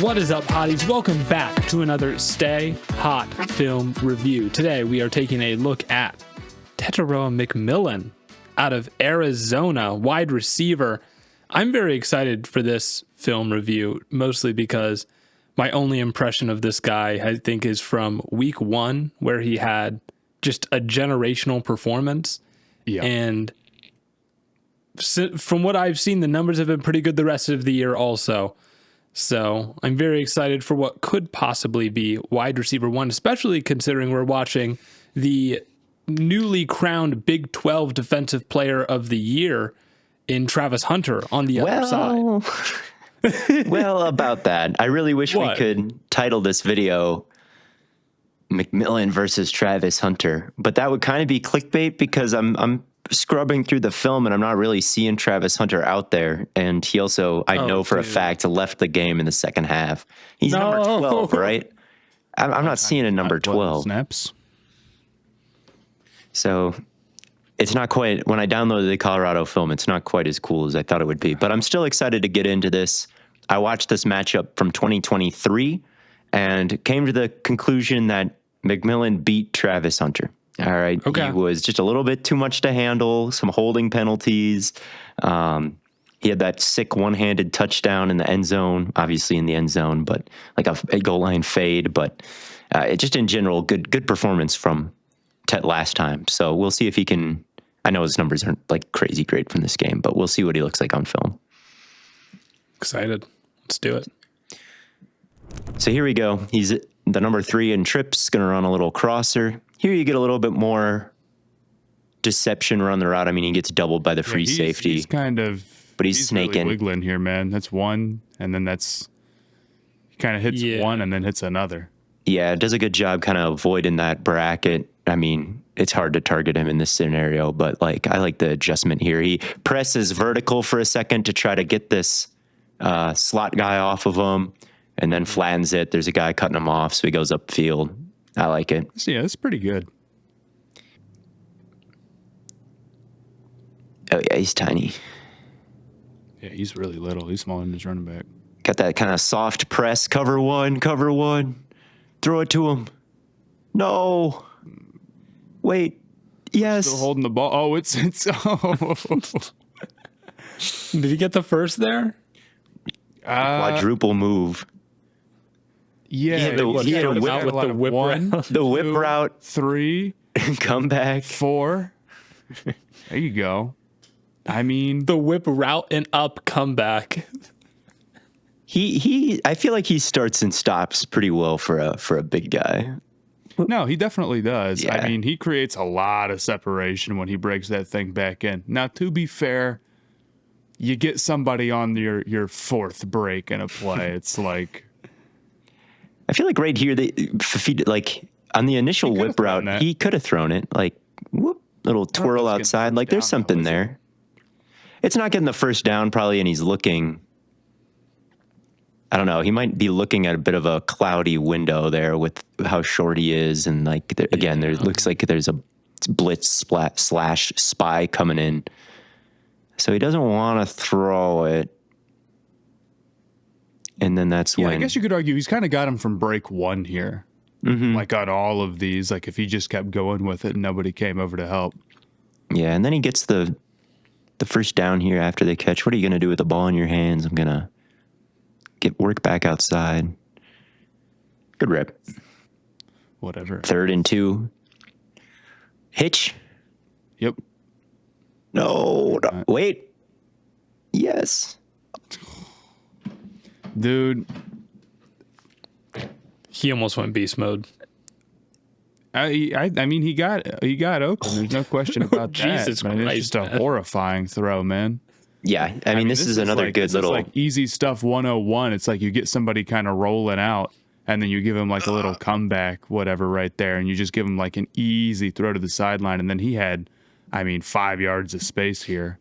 What is up, hotties? Welcome back to another Stay Hot film review. Today we are taking a look at Tetairoa McMillan out of Arizona, wide receiver. I'm very excited for this film review, mostly because my only impression of this guy, I think, is from week one, where he had just a generational performance. Yeah. And from what I've seen, the numbers have been pretty good the rest of the year also. So I'm very excited for what could possibly be wide receiver one, especially considering we're watching the newly crowned Big 12 Defensive Player of the Year in Travis Hunter on the other side. Well, about that, I really wish we could title this video McMillan versus Travis Hunter, but that would kind of be clickbait because I'm scrubbing through the film and I'm not really seeing Travis Hunter out there. And he also, I know for a fact, left the game in the second half. He's number 12, right? I'm not seeing a number 12. Snaps. So it's not quite, when I downloaded the Colorado film, it's not quite as cool as I thought it would be. But I'm still excited to get into this. I watched this matchup from 2023 and came to the conclusion that McMillan beat Travis Hunter. All right. Okay. He was just a little bit too much to handle, some holding penalties. He had that sick one-handed touchdown in the end zone, obviously in the end zone, but like a goal line fade. But it just in general, good performance from Tet last time. So we'll see if he can. I know his numbers aren't like crazy great from this game, but we'll see what he looks like on film. Excited. Let's do it. So here we go. He's the number 3 in trips, going to run a little crosser. Here you get a little bit more deception around the route. I mean, he gets doubled by the free safety. He's kind of, but he's snaking. Really wiggling here, man. That's one, and then he kind of hits one and then hits another. Yeah, does a good job kind of avoiding that bracket. I mean, it's hard to target him in this scenario, but like I like the adjustment here. He presses vertical for a second to try to get this slot guy off of him, and then flattens it. There's a guy cutting him off, so he goes upfield. I like it. Yeah, that's pretty good. Oh, yeah, he's tiny. Yeah, he's really little. He's smaller than his running back. Got that kind of soft press. Cover one. Throw it to him. No. Wait. Yes. Still holding the ball. Oh, it's oh. Did he get the first there? Quadruple move. Yeah, he had a whip with the whip route. The whip route. 3. Come back. 4. There you go. I mean, the whip route and up comeback. I feel like he starts and stops pretty well for a big guy. No, he definitely does. Yeah. I mean, he creates a lot of separation when he breaks that thing back in. Now, to be fair, you get somebody on your fourth break in a play. It's like, I feel like right here, like on the initial whip route, he could have thrown it like whoop, little twirl outside. Like there's something there. It's not getting the first down probably, and he's looking. I don't know. He might be looking at a bit of a cloudy window there with how short he is, and like there looks like there's a blitz slash spy coming in, so he doesn't want to throw it. And then that's when... I guess you could argue he's kind of got him from break one here. Mm-hmm. Like on all of these, like if he just kept going with it and nobody came over to help. Yeah, and then he gets the first down here after the catch. What are you going to do with the ball in your hands? I'm going to work back outside. Good rep. Whatever. 3rd and 2. Hitch. Yep. No. Wait. Yes. Dude, he almost went beast mode. I mean, he got open. There's no question about that. Jesus Christ, it's just a horrifying throw, man. Yeah, I mean, this is another good little. This is like easy stuff 101. It's like you get somebody kind of rolling out, and then you give him like a little comeback, whatever, right there, and you just give him like an easy throw to the sideline, and then he had, 5 yards of space here.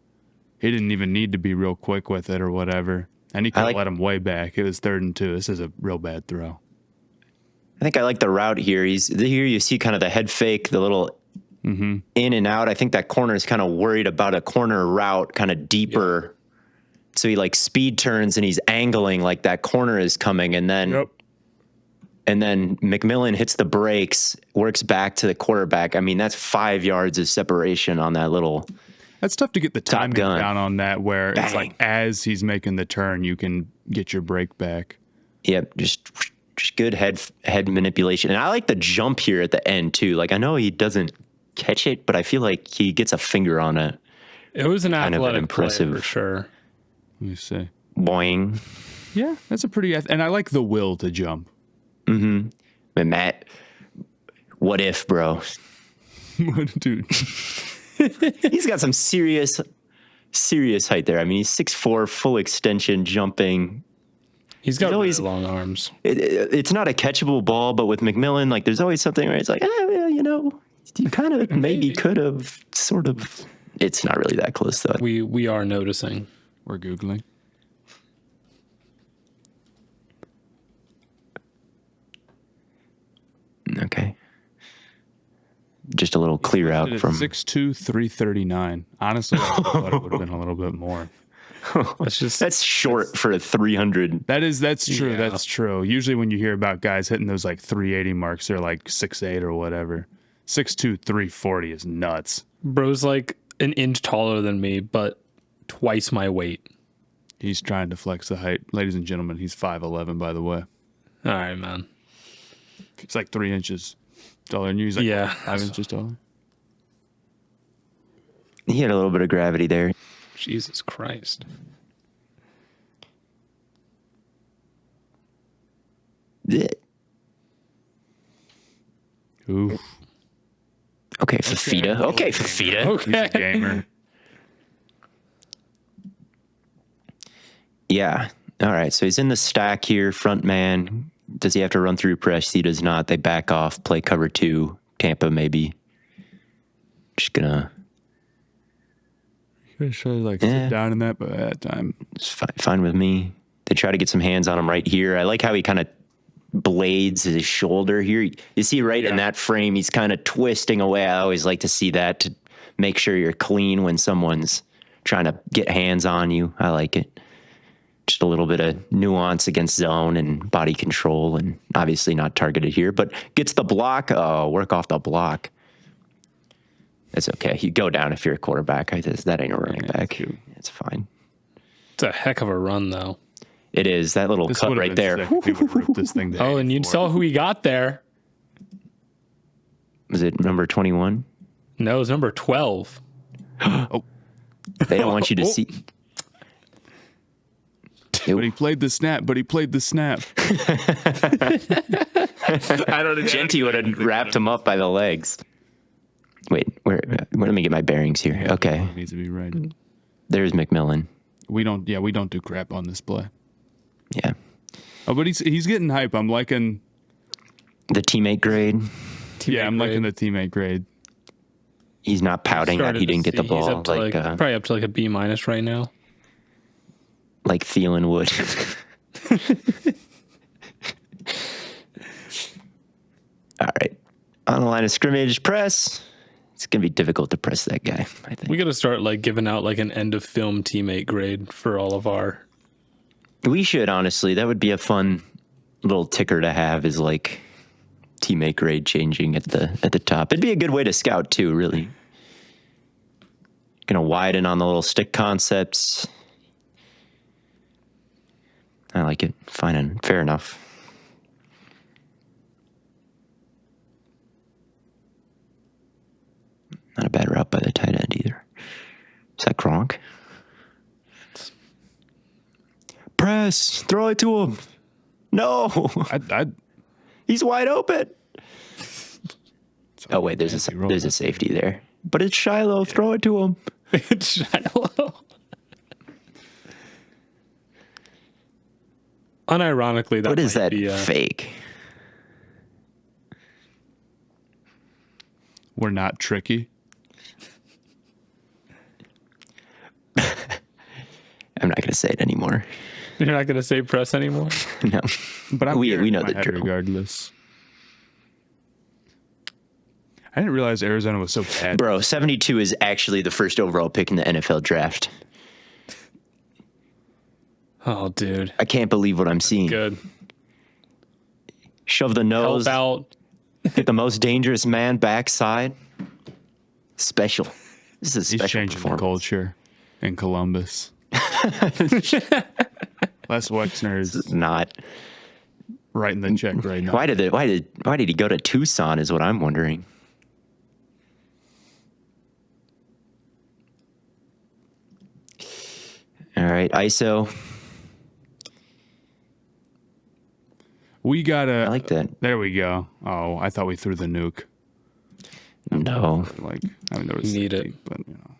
He didn't even need to be real quick with it or whatever, and he could have let him way back. It was 3rd and 2. This is a real bad throw. I think I like the route here. Here you see kind of the head fake, the little in and out. I think that corner is kind of worried about a corner route, kind of deeper. Yeah. So he like speed turns and he's angling like that corner is coming, and then McMillan hits the brakes, works back to the quarterback. I mean, that's 5 yards of separation on that little. That's tough to get the timing down on that, where it's like as he's making the turn, you can get your break back. Yep, just good head manipulation. And I like the jump here at the end too. Like, I know he doesn't catch it, but I feel like he gets a finger on it. It was an athletic play for sure. Let me see. Boing. Yeah, that's a pretty, and I like the will to jump. Mm-hmm. But Matt, what if, bro? Dude. He's got some serious height there. I mean, he's 6'4", full extension, jumping. He's got always long arms. It's not a catchable ball, but with McMillan, like, there's always something where it's like, well, you kind of maybe could have sort of. It's not really that close, though. We are noticing. We're Googling. Okay. Just a little clear out from 6'2", 339. Honestly, I thought it would have been a little bit more. That's short for a 300. That's true. Yeah. That's true. Usually when you hear about guys hitting those like 380 marks, they're like 6'8" or whatever. 6'2", 340 is nuts. Bro's like an inch taller than me, but twice my weight. He's trying to flex the height. Ladies and gentlemen, he's 5'11", by the way. All right, man. He's like 3 inches taller than you. He's like 5 inches taller. He had a little bit of gravity there. Jesus Christ. Ooh. Okay, Fafita. Okay, Fafita. Okay. He's a gamer. Yeah. All right. So he's in the stack here, front man. Does he have to run through press? He does not. They back off, play cover 2. Tampa maybe. Just gonna. Sit down in that, but at that time it's fine with me. They try to get some hands on him right here. I like how he kind of blades his shoulder here. You see in that frame, he's kind of twisting away. I always like to see that to make sure you're clean when someone's trying to get hands on you. I like it. Just a little bit of nuance against zone and body control, and obviously not targeted here, but gets the block. Oh, work off the block. It's okay. You go down if you're a quarterback. That ain't a running back. It's fine. It's a heck of a run, though. It is. That little cut right there. This thing down. Oh, and you saw who he got there. Was it number 21? No, it was number 12. Oh. They don't want you to see. But he played the snap. I don't know. Genty would have wrapped him up by the legs. Wait, let me get my bearings here. Yeah, okay. Needs to be right. There's McMillan. We don't do crap on this play. Yeah. Oh, but he's getting hype. I'm liking the teammate grade. I'm liking the teammate grade. He's not pouting that he didn't get the ball. He's up to probably up to like a B- right now. Like Thielen would. All right. On the line of scrimmage, press. It's going to be difficult to press that guy, I think. We got to start like giving out like an end of film teammate grade for all of our. We should, honestly. That would be a fun little ticker to have, is like teammate grade changing at the top. It'd be a good way to scout too, really. Going to widen on the little stick concepts. I like it. Fine and fair enough. Not a bad route by the tight end either. Is that Gronk? Press. Throw it to him. No. He's wide open. Oh, wait. There's a safety there. But it's Shiloh. Throw it to him. It's Shiloh. Unironically, that What is might that be, fake? We're not tricky. I'm not going to say it anymore. You're not going to say press anymore? No. But I'm We hearing know in my the head drill. regardless. I didn't realize Arizona was so bad. Bro, 72 is actually the first overall pick in the NFL draft. Oh, dude. I can't believe what I'm seeing. Good. Shove the Help nose, out. hit the most dangerous man backside. Special. This is a He's special changing the performance. culture in Columbus. Les Wexner This is is not. writing the check right now. Why did he go to Tucson is what I'm wondering. All right, ISO. We gotta. I like that. There we go. Oh, I thought we threw the nuke. No. Like, I mean, there was Need safety, it. but you know.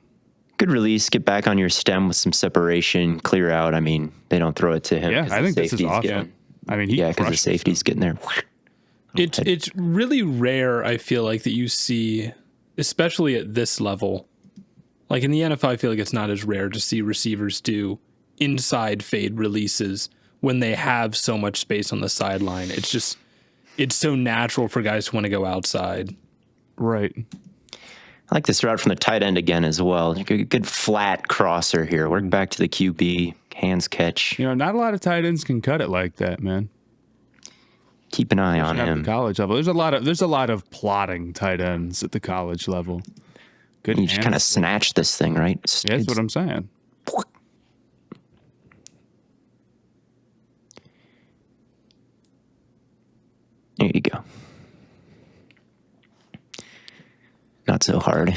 Good release. Get back on your stem with some separation. Clear out. I mean, they don't throw it to him. Yeah, 'cause I the think this is safety's awesome. getting- I mean, he Yeah, because the crushes safety's them. getting there. It's really rare, I feel like, that you see, especially at this level. Like in the NFL, I feel like it's not as rare to see receivers do inside fade releases when they have so much space on the sideline. It's so natural for guys to want to go outside. Right. I like this route from the tight end again as well. Good flat crosser here. Work back to the QB. Hands catch. You know, not a lot of tight ends can cut it like that, man. Keep an eye on At the him. college level, there's a lot of plotting tight ends at the college level. Good. You just kind of hands. snatch this thing, right? Yeah, that's what I'm saying. There you go. Not so hard.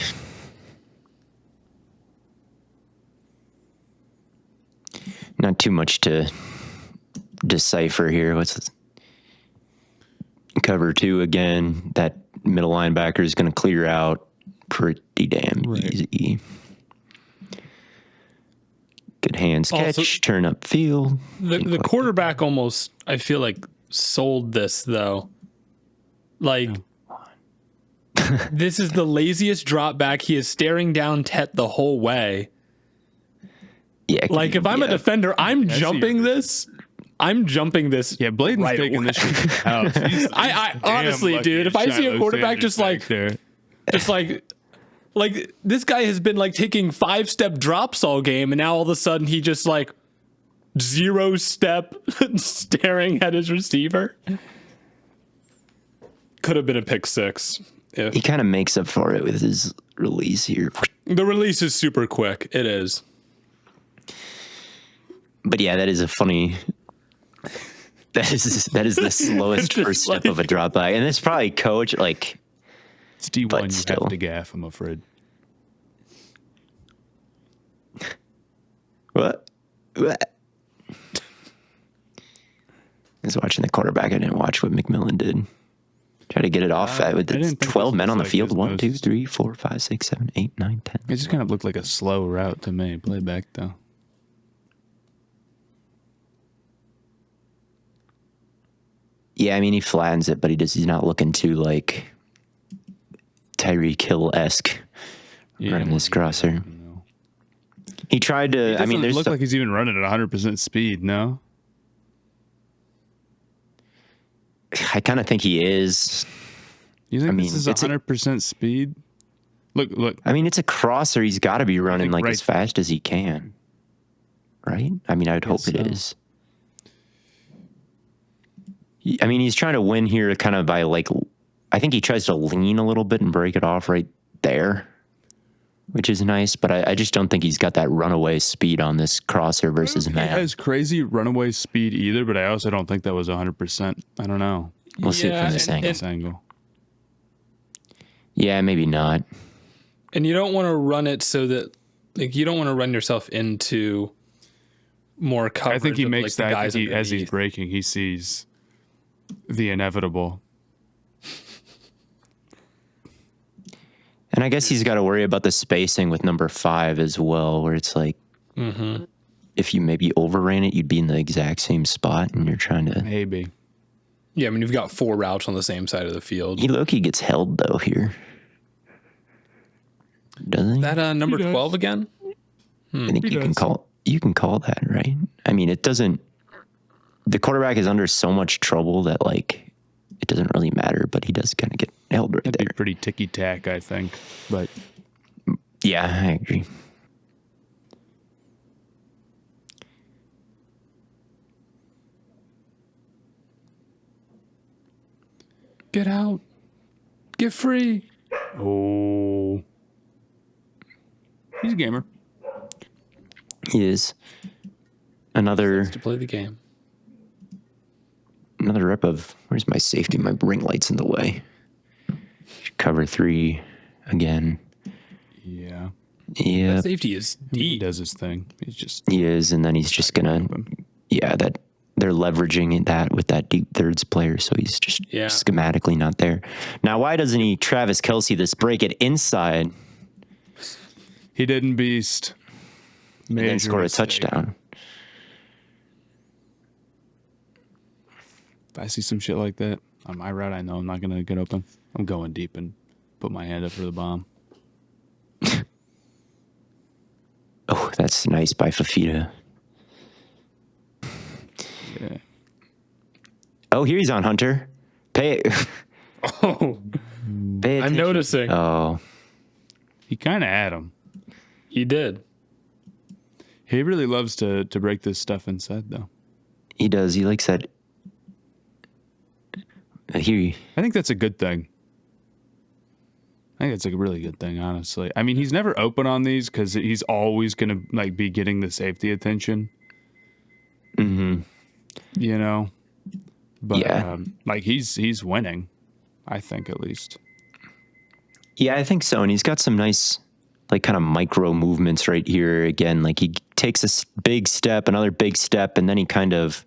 Not too much to decipher here. What's this? Cover 2 again. That middle linebacker is going to clear out pretty damn easy. Good hands catch. Also- Turn up field. The quarterback almost, I feel like, sold this though. Like, this is the laziest drop back. He is staring down Tet the whole way. Yeah. Like, if I'm a defender, I'm jumping this. I'm jumping this. Yeah, Blaiden's right taking away. this shit to the house. He's I damn honestly, lucky dude, if I see a Shiloh quarterback Sanders just like, back there. just like this guy has been like taking 5-step drops all game, and now all of a sudden he just like 0-step staring at his receiver. Could have been a pick 6. If He kind of makes up for it with his release here. the release is super quick. It is. But yeah, that is a funny. That is the slowest Just first step like- of a drop back, and it's probably coach like. It's D1, But you still. have to gaff, I'm afraid. What? I was watching the quarterback. I didn't watch what McMillan did. Try to get it off with I didn't think 12 this men was on the like field. his 1, 2, most- 3, 4, 5, 6, 7, 8, 9, 10. It just kind of looked like a slow route to me. Play back, though. Yeah, I mean he flattens it, but he's not looking too like Tyreek Hill-esque running this crosser. No. He tried to. It I mean, doesn't there's look some- like he's even running at 100% speed, no? I kind of think he is. You think I mean, this is it's a- 100% speed? Look. I mean, it's a crosser. He's got to be running think like right- as fast as he can, right? I mean, I'd hope guess it so. is. I mean, he's trying to win here kind of by like, I think he tries to lean a little bit and break it off right there, which is nice. But I just don't think he's got that runaway speed on this crosser versus He man. has crazy runaway speed either, but I also don't think that was 100%. I don't know. We'll see it from this angle. This angle. Yeah, maybe not. And you don't want to run it so that, like, you don't want to run yourself into more coverage. I think he of, makes like, the that guys as he's underneath. breaking, he sees the inevitable. And I guess he's got to worry about the spacing with number 5 as well, where it's like, if you maybe overran it, you'd be in the exact same spot, and you're trying to. Maybe. Yeah, I mean, you've got 4 routes on the same side of the field. He low-key gets held though here, doesn't he? Is that number He does. 12 again? I think He you can does. call that, right? I mean, it doesn't. The quarterback is under so much trouble that like it doesn't really matter, but he does kind of get held right That'd there. be pretty ticky-tack, I think. But Yeah, I agree. Get out. Get free. oh, he's a gamer. He is another To play the game. rep of where's my safety? My ring light's in the way. Cover 3 again. Yeah. Yeah, Safety is He deep. does his thing. He's just he is, and then he's just gonna. That they're leveraging that with that deep thirds player, so he's just Yeah. schematically not there. Now, why doesn't he Travis Kelce this break it inside he didn't beast. and then Major score a mistake. touchdown? If I see some shit like that on my route, I know I'm not gonna get open. I'm going deep and put my hand up for the bomb. Oh, that's nice by Fafita. Yeah. Oh, here he's on Hunter. Pay Oh, I'm attention. noticing. Oh, He kind of had him. He did. He really loves to break this stuff inside, though. he does. He likes that. Here, I think that's a good thing. I think it's a really good thing, honestly. I mean, he's never open on these because he's always gonna like be getting the safety attention. mm-hmm. You know, but Yeah. like he's winning. I think at least. Yeah, I think so. And he's got some nice, like, kind of micro movements right here. Again, like he takes a big step, another big step, and then he kind of.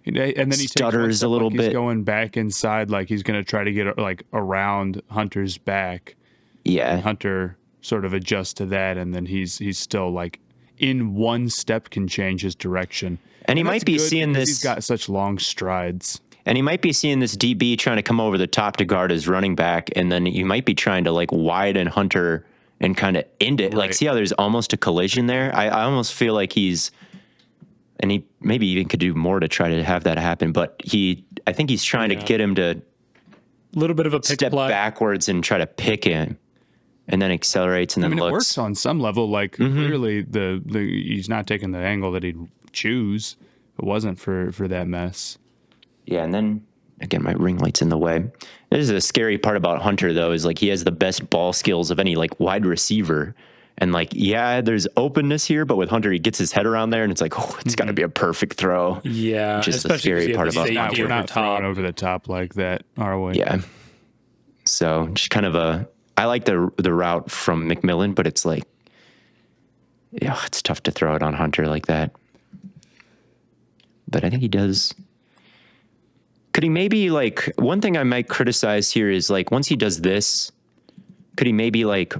And then he takes one Stutters a step, little like bit. He's going back inside, like he's gonna try to get like around Hunter's back. Yeah, Hunter sort of adjusts to that, and then he's still like in one step can change his direction. And he that's might be good seeing because this. He's got such long strides. And he might be seeing this DB trying to come over the top to guard his running back, and then you might be trying to like widen Hunter and kind of end it. Like, Right. see how there's almost a collision there? I almost feel like he's, and he maybe even could do more to try to have that happen, but I think he's trying to get him to A little bit of a pick step play. backwards and try to pick him, and then accelerates and I then mean, it looks. works on some level. Like clearly, the he's not taking the angle that he'd choose. If it wasn't for that mess. Yeah, and then again, my ring light's in the way. This is a scary part about Hunter, though, is like he has the best ball skills of any like wide receiver. And like, yeah, there's openness here, but with Hunter, he gets his head around there, and it's like, oh, it's got to be a perfect throw. Yeah, Which is the especially scary 'cause you have part the about safety Hunter. We're over not top. throwing over the top like that, are we? Yeah. So just kind of I like the route from McMillan, but it's like, yeah, it's tough to throw it on Hunter like that. But I think he does. Could he maybe like, one thing I might criticize here is like, once he does this, could he maybe like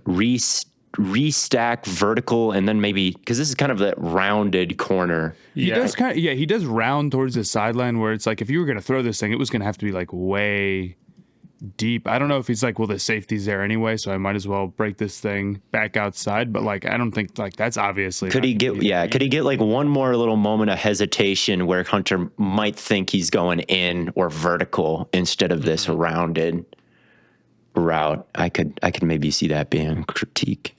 restack vertical and then maybe, because this is kind of that rounded corner. He does he does round towards the sideline where it's like if you were going to throw this thing, it was going to have to be like way deep. I don't know if he's like, well, the safety's there anyway, so I might as well break this thing back outside. But like, I don't think like that's obviously. Could he get like one more little moment of hesitation where Hunter might think he's going in or vertical instead of this rounded route? I could maybe see that being a critique.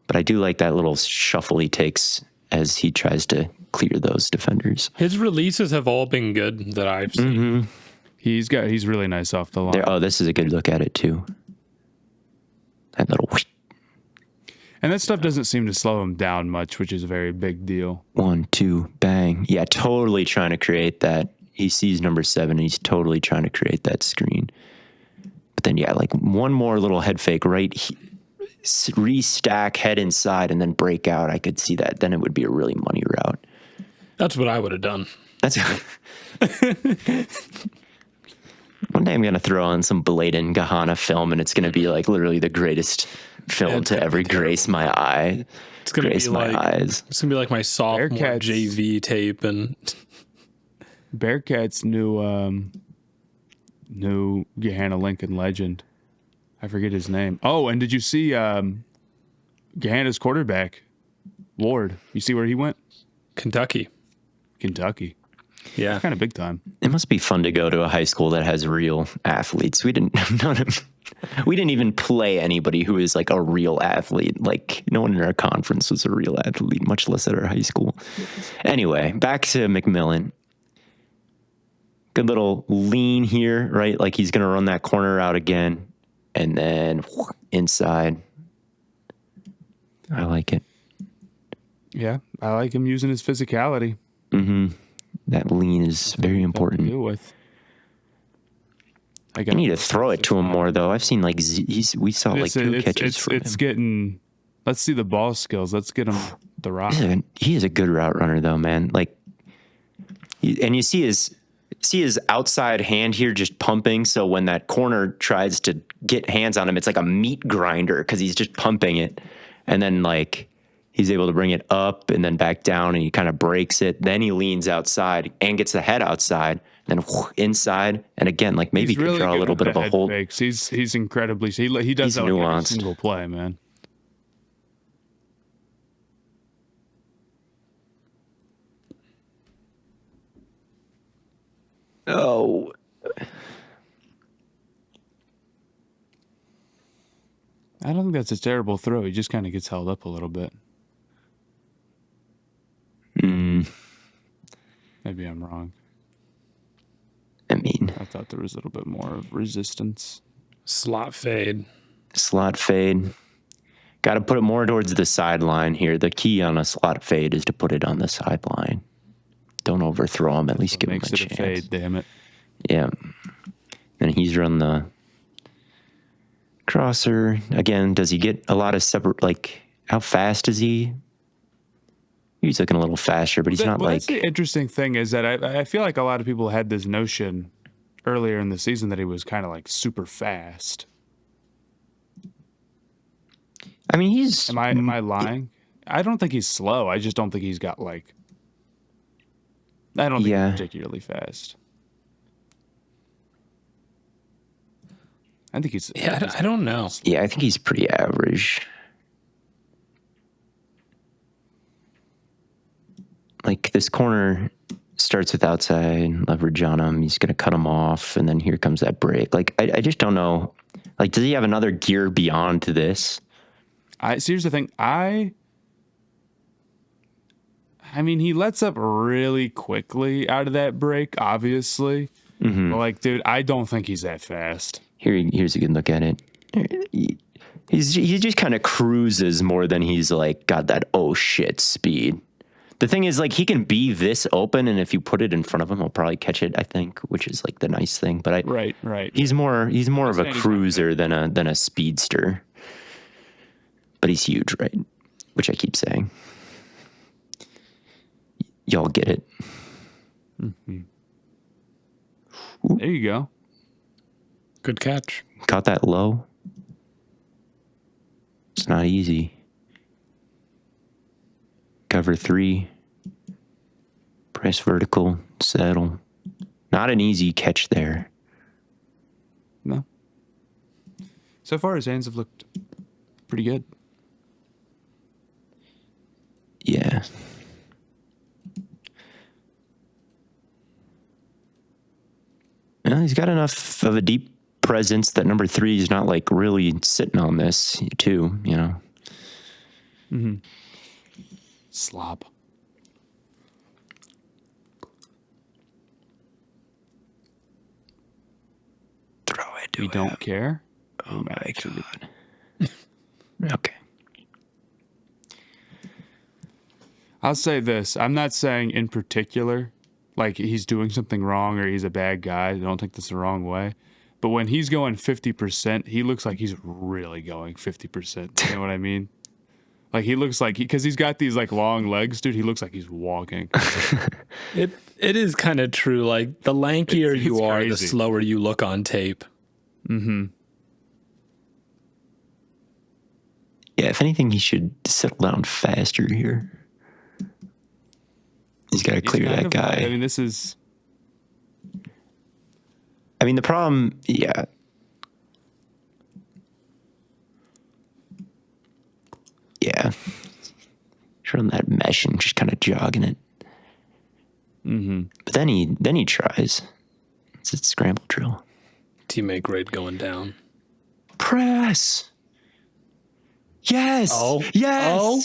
But I do like that little shuffle he takes as he tries to clear those defenders. His releases have all been good that I've seen. Mm-hmm. He's really nice off the line. Oh, this is a good look at it too. That little whoosh. And that stuff doesn't seem to slow him down much, which is a very big deal. 1, 2, bang. Yeah, totally trying to create that. He sees number 7 and he's totally trying to create that screen. But then, yeah, like one more little head fake, right? Restack, head inside, and then break out. I could see that. Then it would be a really money route. That's what I would have done. That's one day I'm going to throw on some Blaiden Gahana film, and it's going to be like literally the greatest film to ever grace my eye. It's gonna Grace be my like eyes. it's gonna be like my sophomore Bearcats. JV tape, and Bearcats new Gahanna Lincoln legend. I forget his name. Oh, and did you see Gahanna's quarterback, Ward? You see where he went? Kentucky. Kentucky. Yeah, Kind of big time. It must be fun to go to a high school that has real athletes. We didn't we didn't even play anybody who is like a real athlete. Like no one in our conference was a real athlete, much less at our high school. Anyway, back to McMillan. Good little lean here, right? Like he's going to run that corner out again and then inside. I like it. Yeah, I like him using his physicality. That lean is very important. Deal with. I need to throw it to him more, though. I've seen like we saw like two catches from him. It's getting. Let's see the ball skills. Let's get him the rock. He is a good route runner, though, man. Like, and you see his outside hand here just pumping. So when that corner tries to get hands on him, it's like a meat grinder because he's just pumping it, and then like he's able to bring it up and then back down, and he kind of breaks it. Then he leans outside and gets the head outside, then inside, and again, like maybe he could draw a little bit of a hold. Fakes. He's incredibly. He does that like every single play, man. Oh. I don't think that's a terrible throw. He just kind of gets held up a little bit. Maybe I'm wrong. I mean, I thought there was a little bit more of resistance. slot fade. Got to put it more towards the sideline here. The key on a slot fade is to put it on the sideline. Don't overthrow him. At least give him a chance. Makes it a fade, damn it. Yeah. And he's run the crosser. Again, does he get a lot of separate, like, how fast is he? He's looking a little faster, but he's not like... That's the interesting thing is that I feel like a lot of people had this notion earlier in the season that he was kind of like super fast. I mean, he's... Am I lying? I don't think he's slow. I just don't think he's got like... I don't think he's particularly fast. I think he's... Yeah, I don't know. Yeah, I think he's pretty average. Like, this corner starts with outside leverage on him. He's going to cut him off, and then here comes that break. Like, I just don't know. Like, does he have another gear beyond this? So here's the thing. I mean, he lets up really quickly out of that break, obviously. But, like, dude, I don't think he's that fast. Here's a good look at it. He just kind of cruises more than he's, like, got that oh shit speed. The thing is, like, he can be this open, and if you put it in front of him, he'll probably catch it, I think, which is, like, the nice thing. But Right. He's more of a cruiser than a speedster. But he's huge, right? Which I keep saying. Y'all get it. Mm-hmm. There you go. Good catch. Caught that low. It's not easy. Cover 3. Press vertical. Settle. Not an easy catch there. No. So far, his hands have looked pretty good. Yeah. Well, he's got enough of a deep presence that number 3 is not like really sitting on this too, you know. Mm-hmm. Slop. Throw it to We him. don't care. Oh my God. Okay. I'll say this. I'm not saying in particular, like he's doing something wrong or he's a bad guy. Don't take this the wrong way. But when he's going 50%, he looks like he's really going 50%. You know what I mean? Like he looks like, because he's got these like long legs, dude. He looks like he's walking. It is kind of true. Like the lankier you are, crazy. the slower you look on tape. Mm-hmm. Yeah, if anything, he should settle down faster here. He's got to clear that guy. I mean, this is... I mean, the problem, yeah. Yeah. Run that mesh and just kind of jogging it. Mm-hmm. But then he tries. It's a scramble drill. Teammate grade going down. Press. Yes. Oh. Yes. Oh.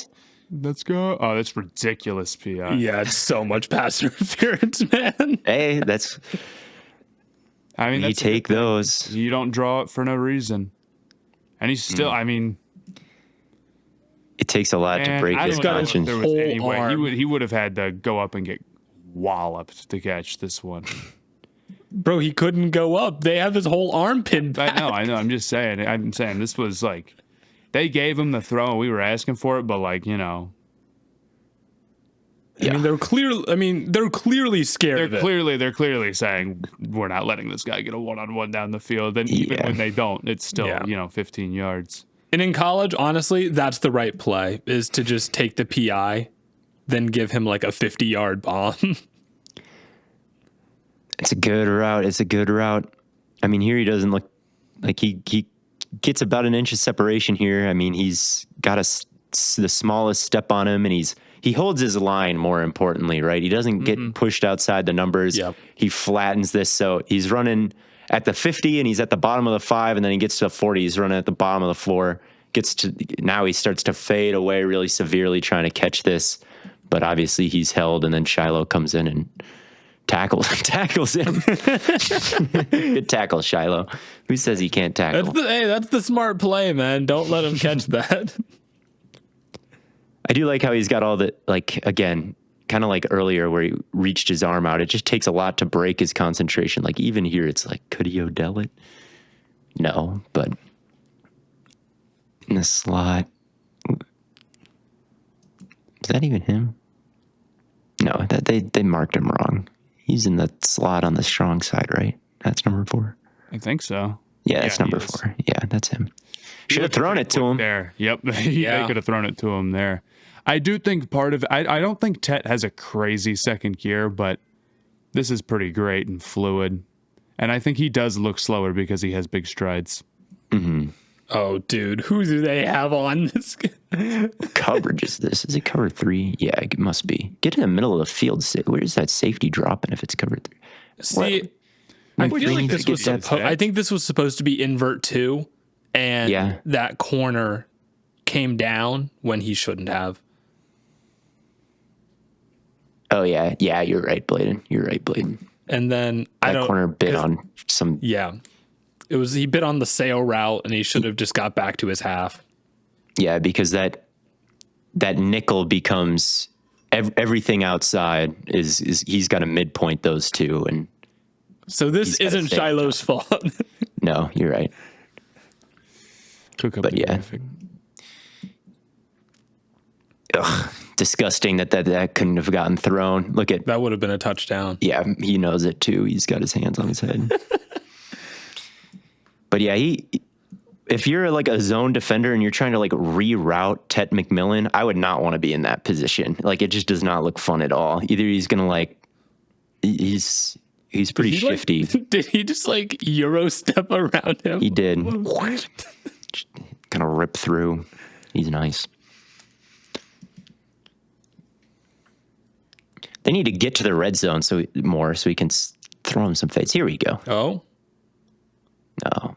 Let's go. Oh, that's ridiculous, PI. Yeah, it's so much pass interference, man. Hey, that's... I mean, you that's take those. You don't draw it for no reason. And he's still, I mean... It takes a lot to break his conscience. There was any way. He would have had to go up and get walloped to catch this one. Bro, he couldn't go up. They have his whole arm pinned back. I know. I'm just saying. I'm saying this was like... They gave him the throw and we were asking for it, but like, you know... I mean, they're clearly scared of it. They're clearly saying, we're not letting this guy get a one-on-one down the field. And even when they don't, it's still, 15 yards. And in college, honestly, that's the right play, is to just take the PI, then give him like a 50-yard bomb. It's a good route. I mean, here he doesn't look like he gets about an inch of separation here. I mean, he's got the smallest step on him, and he holds his line, more importantly, right? He doesn't get pushed outside the numbers. Yep. He flattens this, so he's running at the 50 and he's at the bottom of the 5, and then he gets to the 40. He's running at the bottom of the floor. Now he starts to fade away really severely trying to catch this, but obviously he's held, and then Shiloh comes in and tackles him. Good tackle, Shiloh. Who says he can't tackle? That's the smart play, man. Don't let him catch that. I do like how he's got all the, like, again, kind of like earlier where he reached his arm out. It just takes a lot to break his concentration. Like, even here, it's like, could he Odell it? No, but in the slot. Is that even him? No, that they marked him wrong. He's in the slot on the strong side, right? That's number 4. I think so. Yeah, that's number 4. Yeah, that's him. Should have thrown it to him. There. Yep. They could have thrown it to him there. I do think part of I don't think Tet has a crazy second gear, but this is pretty great and fluid. And I think he does look slower because he has big strides. Mm-hmm. Oh, dude. Who do they have on this? What coverage is this? Is it cover 3? Yeah, it must be. Get in the middle of the field. Where is that safety dropping if it's cover 3? See, I feel like this was I think this was supposed to be invert 2, and that corner came down when he shouldn't have. Oh, yeah. Yeah, you're right, Blaiden. And then that corner bit on some... Yeah. He bit on the sail route, and he should have just got back to his half. Yeah, because that nickel becomes... everything outside is he's got to midpoint those two, and... So this isn't Shiloh's fault. No, you're right. But yeah. Ugh, disgusting that couldn't have gotten thrown. Look at that would have been a touchdown. Yeah, he knows it too. He's got his hands on his head. But yeah, if you're like a zone defender and you're trying to like reroute Tet McMillan, I would not want to be in that position. Like, it just does not look fun at all. Either he's gonna like he's pretty shifty. Did he just like Euro step around him? He did. Kind of rip through. He's nice. They need to get to the red zone so we can throw him some fades. Here we go. Oh. No.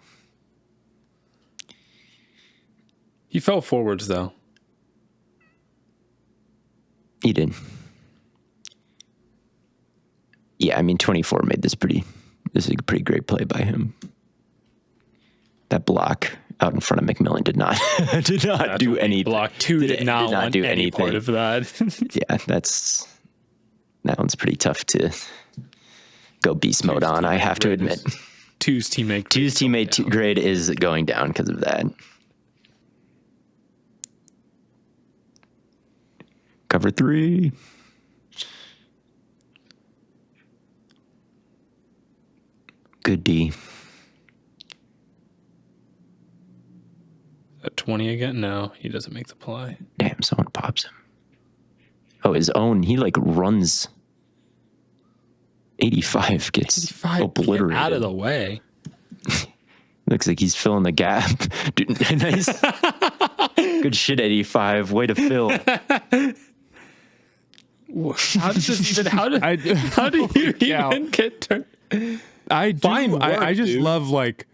He fell forwards, though. He did. Yeah, I mean, 24 made this is a pretty great play by him. That block out in front of McMillan did not do anything. Block 2 did not do any part of that. Yeah, that one's pretty tough to go beast mode on, I have to admit. Two's teammate grade is going down because of that. Cover 3. Good D. At 20 again? No, he doesn't make the play. Damn, someone pops him. Oh, his own. He like runs. 85 gets 85, obliterated. get out of the way. Looks like he's filling the gap. Dude, nice. Good shit, 85. Way to fill. How does this even? How do you even get turned? I do. Fine work, I just dude. love like,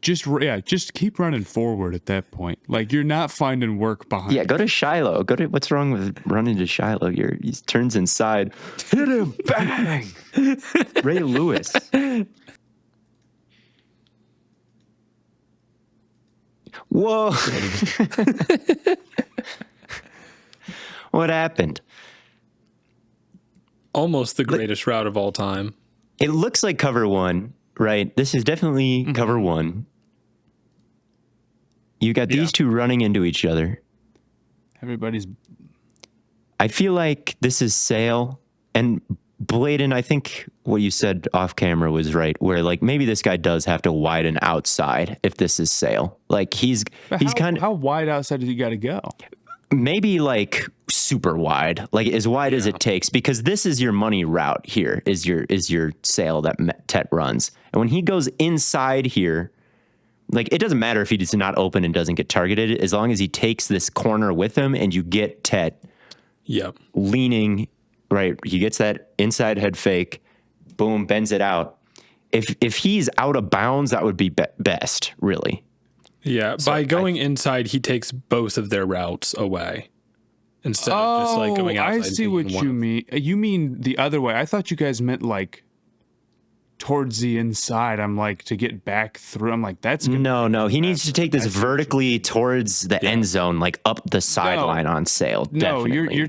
just keep running forward at that point. Like you're not finding work behind. Yeah, go to Shiloh. What's wrong with running to Shiloh? He turns inside. Hit him, bang. Ray Lewis. Whoa. What happened? Almost the greatest route of all time. It looks like cover one, right? This is definitely cover one. You got these two running into each other. Everybody's. I feel like this is Sale and Blaiden. I think what you said off camera was right, where like maybe this guy does have to widen outside if this is Sale. Like he's kind of How wide outside does he got to go? maybe like super wide, like as wide as it takes, because this is your money route here is your Sale that Tet runs. And when he goes inside here, like it doesn't matter if he does not open and doesn't get targeted, as long as he takes this corner with him and you get Tet leaning, right? He gets that inside head fake, boom, bends it out. If he's out of bounds, that would be best, really. Yeah, so by going inside, he takes both of their routes away instead of just like going outside. I see what you mean. You mean the other way. I thought you guys meant like towards the inside. I'm like to get back through. I'm like that's no. He needs to take this vertically towards the end zone, like up the sideline on Sale. No, definitely. you're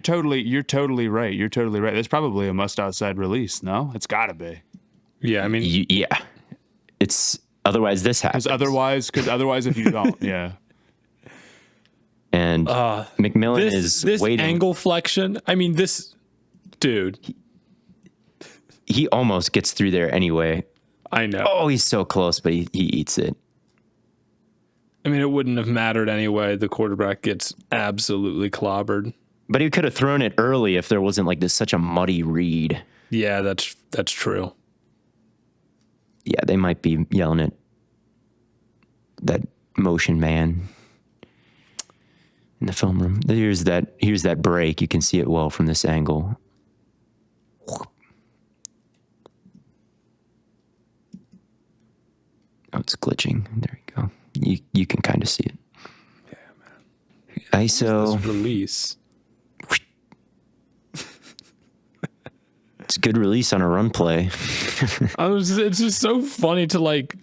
totally right. You're totally right. That's probably a must outside release. No, it's got to be. Yeah, I mean, yeah. It's otherwise this happens. Because otherwise, if you don't, yeah. And McMillan is waiting. This angle flexion. I mean, this dude. He almost gets through there anyway. I know. Oh, he's so close, but he eats it. I mean, it wouldn't have mattered anyway. The quarterback gets absolutely clobbered. But he could have thrown it early if there wasn't like this such a muddy read. Yeah, that's true. Yeah, they might be yelling at that motion man in the film room. Here's that break. You can see it well from this angle. Oh, it's glitching. There you go. You can kind of see it. Yeah, man. ISO. This release. It's a good release on a run play. It's just so funny to like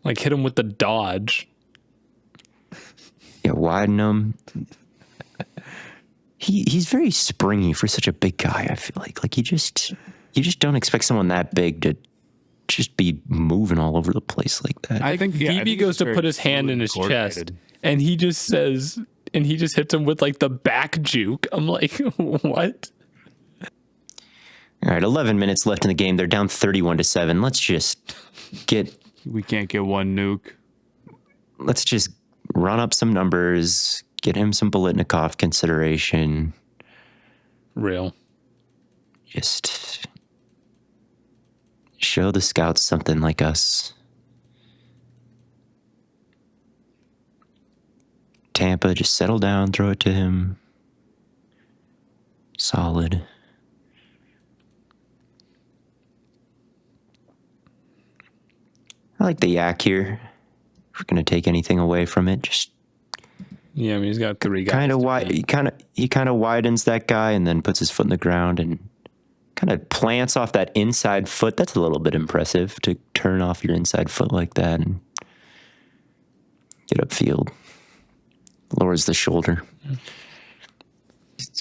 hit him with the dodge. Yeah, widen him. He's very springy for such a big guy. I feel like you just don't expect someone that big to just be moving all over the place like that. I think Phoebe goes to put his hand in his chest, and he just says, and he just hits him with like the back juke. I'm like, what? All right, 11 minutes left in the game. They're down 31-7. Let's just get. We can't get one nuke. Let's just run up some numbers. Get him some Bolitnikov consideration. Real. Just show the scouts something like us. Tampa, just settle down, throw it to him. Solid. I like the yak here. If we're gonna take anything away from it, just I mean, he's got 3 guys. Kind of wide. He kind of widens that guy and then puts his foot in the ground and kind of plants off that inside foot. That's a little bit impressive to turn off your inside foot like that and get upfield. Lowers the shoulder.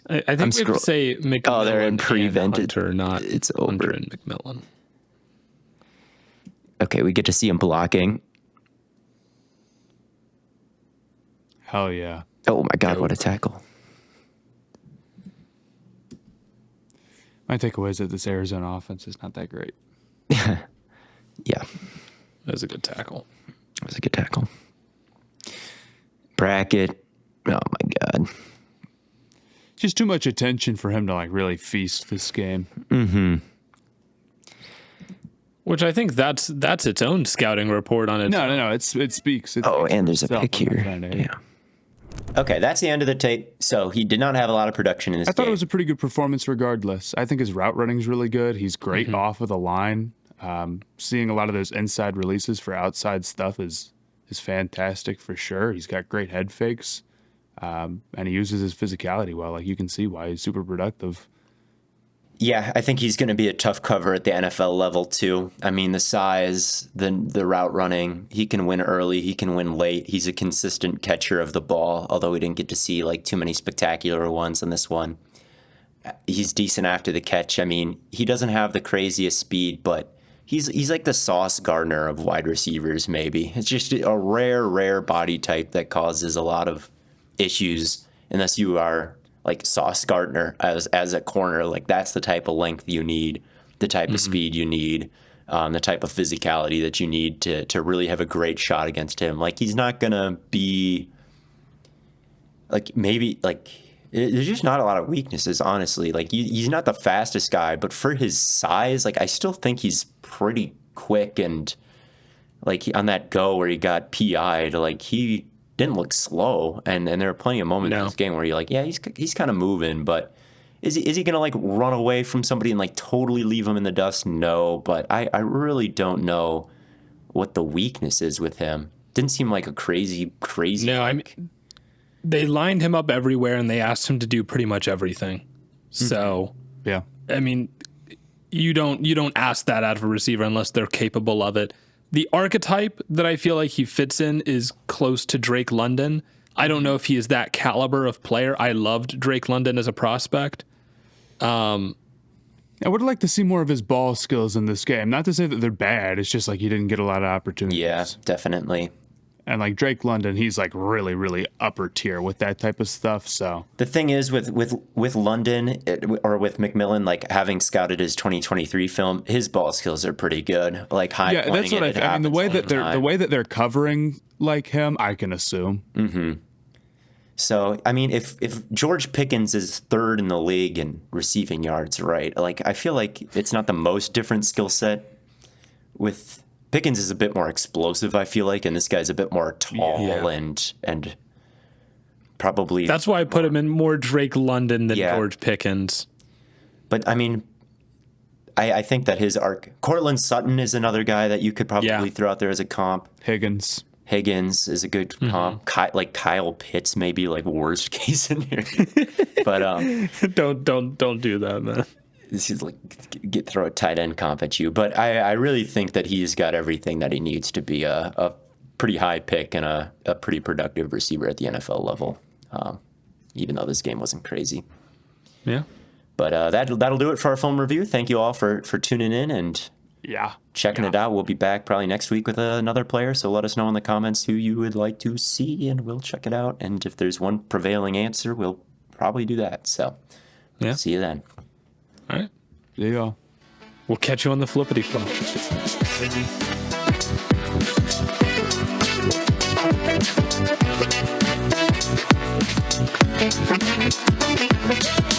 I think we have to say McMillan. Oh, they're in prevented. Hunter, not it's Hunter over. and McMillan. Okay, we get to see him blocking. Hell yeah. Oh my God, what a tackle. My takeaway is that this Arizona offense is not that great. Yeah. That was a good tackle. It was a good tackle. bracket. Oh my God. Just too much attention for him to like really feast this game. Mm-hmm. Which I think that's its own scouting report on it. No. It speaks. And there's a pick here. Yeah. Okay, that's the end of the tape. So he did not have a lot of production in this I thought game. it was a pretty good performance regardless. I think his route running is really good. He's great off of the line. Seeing a lot of those inside releases for outside stuff is fantastic for sure. He's got great head fakes, and he uses his physicality well. Like you can see why he's super productive. Yeah, I think he's going to be a tough cover at the NFL level too. I mean, the size, the route running, he can win early, he can win late. He's a consistent catcher of the ball, although we didn't get to see like too many spectacular ones in this one. He's decent after the catch. I mean, he doesn't have the craziest speed, but he's like the Sauce Gardner of wide receivers maybe. It's just a rare body type that causes a lot of issues unless you are like Sauce Gardner as a corner. Like that's the type of length you need, the type of speed you need, the type of physicality that you need to really have a great shot against him. Like he's not gonna be like there's just not a lot of weaknesses, honestly. Like he's not the fastest guy, but for his size, like I still think he's pretty quick. And like on that go where he got PI'd, like he didn't look slow, and there are plenty of moments in this game where you're like, yeah, he's kind of moving, but is he gonna like run away from somebody and like totally leave him in the dust? No, but I really don't know what the weakness is with him. Didn't seem like a crazy. No, I mean, they lined him up everywhere and they asked him to do pretty much everything. So yeah, I mean, you don't ask that out of a receiver unless they're capable of it. The archetype that I feel like he fits in is close to Drake London. I don't know if he is that caliber of player. I loved Drake London as a prospect. I would like to see more of his ball skills in this game. Not to say that they're bad. It's just like he didn't get a lot of opportunities. Yeah, definitely. And like Drake London, he's like really, really upper tier with that type of stuff. So the thing is with London or with McMillan, like having scouted his 2023 film, his ball skills are pretty good. Like high. Yeah, that's what I mean. The way that they're covering like him, I can assume. Mm-hmm. So I mean, if George Pickens is third in the league in receiving yards, right? Like I feel like it's not the most different skill set. With Pickens is a bit more explosive, I feel like, and this guy's a bit more tall and probably. That's why I put him in more Drake London than George Pickens. But I mean, I think that his arc. Cortland Sutton is another guy that you could probably throw out there as a comp. Higgins is a good comp. Like Kyle Pitts, maybe like worst case in here. But don't do that, man. This is like throw a tight end comp at you, but I really think that he's got everything that he needs to be a pretty high pick and a pretty productive receiver at the NFL level. Even though this game wasn't crazy. Yeah. But that'll do it for our film review. Thank you all for tuning in and checking it out. We'll be back probably next week with another player. So let us know in the comments who you would like to see, and we'll check it out. And if there's one prevailing answer, we'll probably do that. So see you then. All right. There you go. We'll catch you on the flippity flop. Thank you.